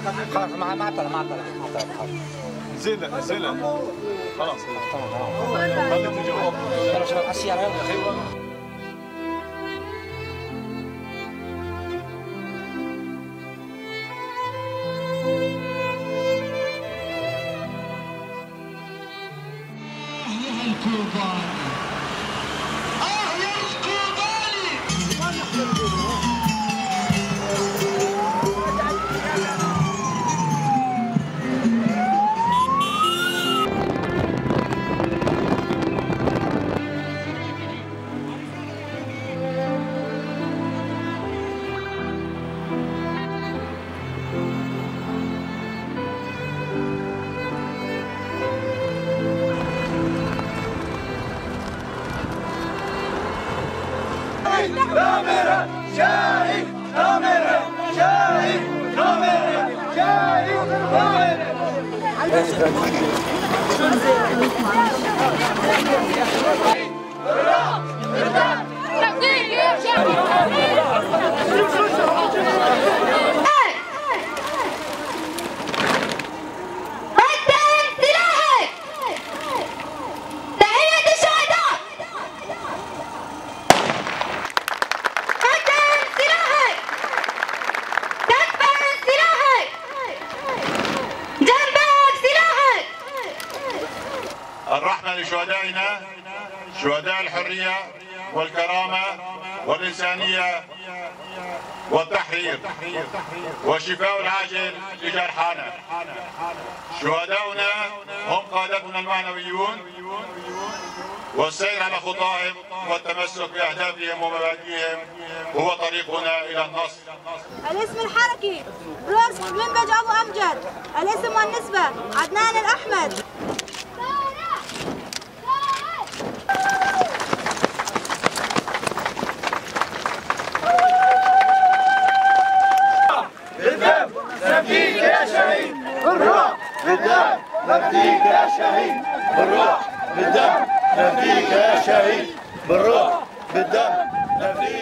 خلاص ما طلع زين خلاص تمام خليك الجواب يلا شباب على السيارة يلا. رامرة شاهد رامرة شاهد رامرة شاهد رامرة الرحمة لشهدائنا شهداء الحرية والكرامة والإنسانية والتحرير والشفاء العاجل لجرحانا. شهداؤنا هم قادتنا المعنويون والسير على خطاهم والتمسك بأهدافهم ومبادئهم هو طريقنا إلى النصر. الاسم الحركي بروكس منبج أبو أمجد. الاسم والنسبة عدنان الأحمد. بالدم نفديك يا شهيد بالروح بالدم نفديك يا شهيد بالروح بالدم نفديك يا شهيد بالروح بالدم نفديك